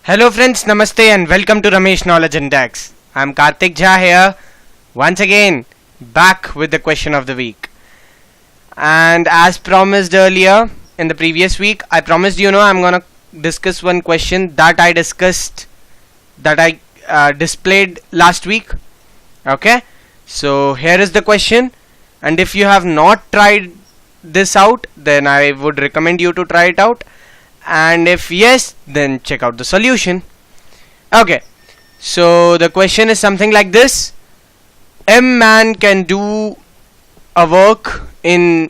Hello friends, Namaste and welcome to Ramesh Knowledge Index. I'm Karthik Jha here, once again back with the question of the week. And as promised earlier in the previous week, I promised I'm gonna discuss one question that I displayed last week. Okay, so here is the question, and if you have not tried this out, then I would recommend you to try it out. And if yes, then check out the solution. Okay, so the question is something like this: M man can do a work in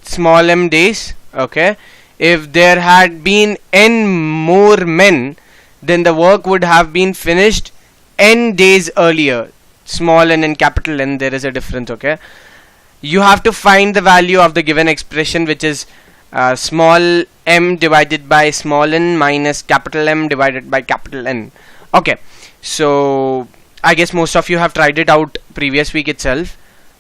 small m days. Okay, if there had been n more men, then the work would have been finished n days earlier. Small n and capital N, there is a difference. Okay, you have to find the value of the given expression, which is small m divided by small n minus capital M divided by capital N. Okay, so I guess most of you have tried it out previous week itself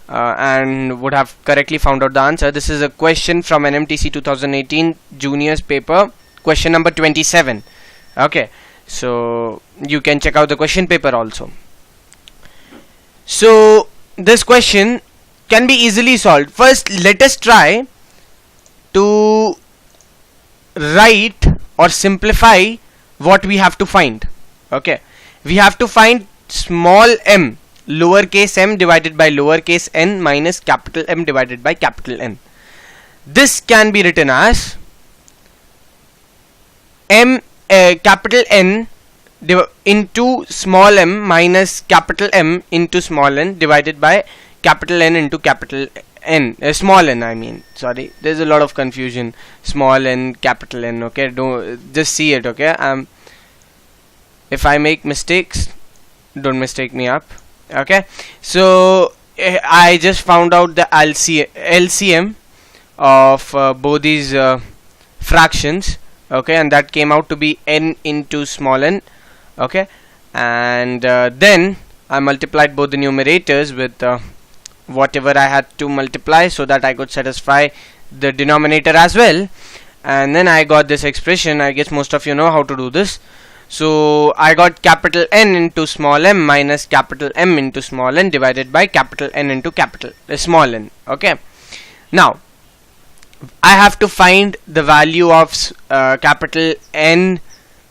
and would have correctly found out the answer. This is a question from NMTC 2018 juniors paper, question number 27. Okay, so you can check out the question paper also. So this question can be easily solved. First, let us try to write or simplify what we have to find. Okay, we have to find small m, lowercase m divided by lowercase n minus capital M divided by capital N. This can be written as m capital N into small m minus capital M into small n divided by capital N into capital N, small n, I mean, sorry, there's a lot of confusion. Small n, capital N. Okay, don't just see it. Okay, if I make mistakes, don't mistake me up. Okay, so I just found out the LCM of both these fractions. Okay, and that came out to be n into small n. Okay, and then I multiplied both the numerators with whatever I had to multiply so that I could satisfy the denominator as well, and then I got this expression. I guess most of you know how to do this. So I got capital N into small m minus capital M into small n divided by capital N into capital small n. Okay, now I have to find the value of capital N,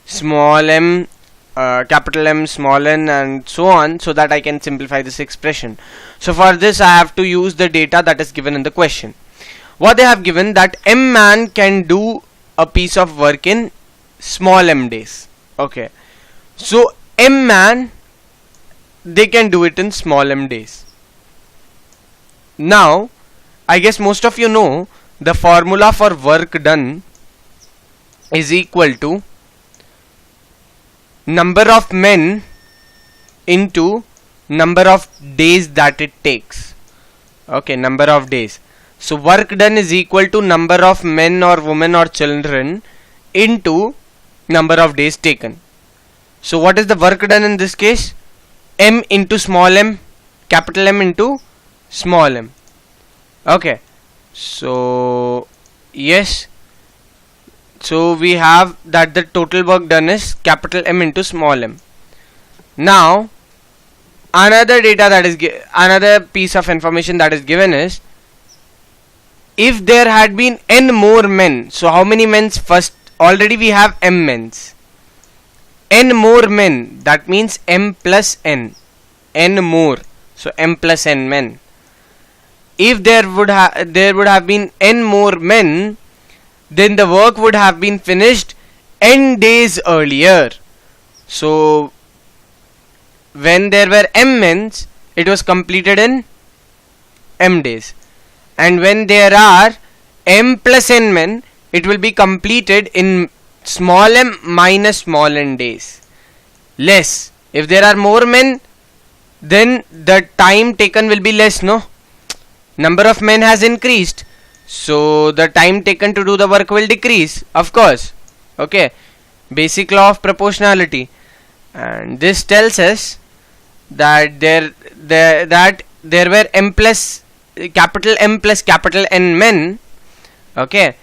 small m, capital M, small n, and so on, so that I can simplify this expression. So for this I have to use the data that is given in the question. What they have given, that M man can do a piece of work in small m days. Okay, so M man, they can do it in small m days. Now I guess most of you know the formula for work done is equal to number of men into number of days that it takes. Okay, number of days. So work done is equal to number of men or women or children into number of days taken. So what is the work done in this case? M into small m, capital M into small m. Okay, so yes, so we have that the total work done is capital M into small m. Now another data that is another piece of information that is given is, if there had been n more men, so how many men's? First, already we have m men's. N more men, that means m plus n. N more, so m plus n men. If there would have been n more men, then the work would have been finished n days earlier. So when there were m men's, it was completed in m days, and when there are m plus n men, it will be completed in small m minus small n days. Less, if there are more men, then the time taken will be less, no? Number of men has increased, so the time taken to do the work will decrease, of course. Okay, basic law of proportionality. And this tells us that there were m plus capital M plus capital N men. Okay,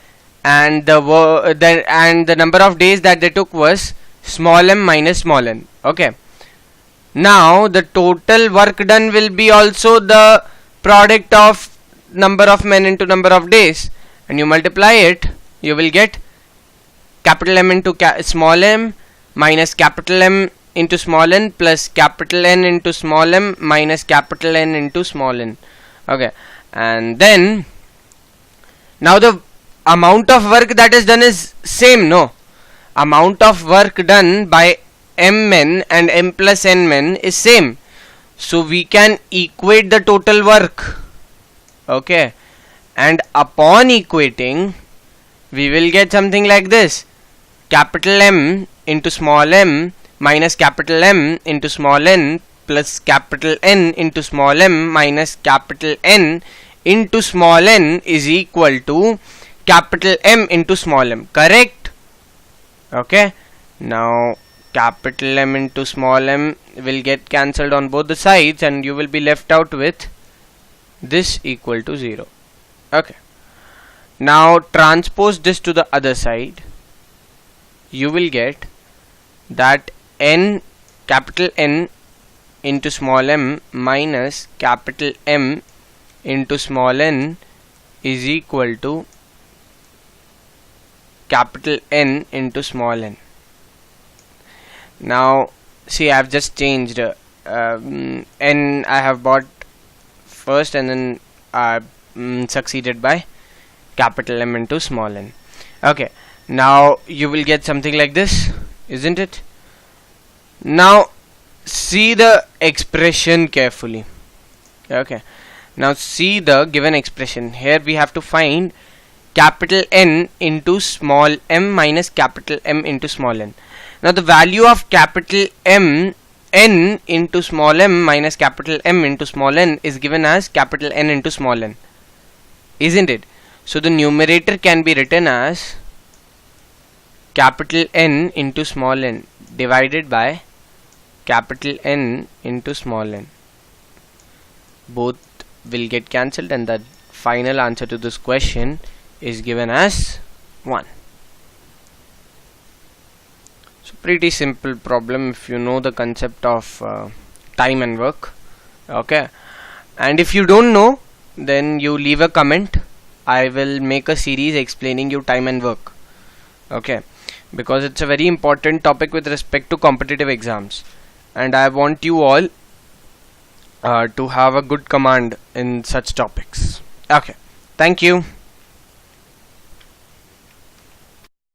and the number of days that they took was small m minus small n. Okay. Now the total work done will be also the product of number of men into number of days, and you multiply it, you will get capital M into small m minus capital M into small n plus capital N into small m minus capital N into small n. Okay, and then now the amount of work that is done is same, no? Amount of work done by m men and m plus n men is same, so we can equate the total work. Okay, and upon equating we will get something like this: capital M into small m minus capital M into small n plus capital N into small m minus capital N into small n is equal to capital M into small m. Correct? Okay, now capital M into small m will get cancelled on both the sides, and you will be left out with this equal to 0. Okay, now transpose this to the other side. You will get that n, capital N into small m minus capital M into small n is equal to capital N into small n. Now see, I have just changed n I have bought first, and then I succeeded by capital M into small n. Okay, now you will get something like this, isn't it? Now see the expression carefully. Okay, now see the given expression. Here we have to find capital N into small m minus capital M into small n. Now the value of capital M, n into small m minus capital M into small n is given as capital N into small n, isn't it? So the numerator can be written as capital N into small n divided by capital N into small n. Both will get cancelled, and the final answer to this question is given as 1. So pretty simple problem if you know the concept of time and work. Okay, and if you don't know, then you leave a comment. I will make a series explaining you time and work. Okay, because it's a very important topic with respect to competitive exams, and I want you all to have a good command in such topics. Okay, thank you.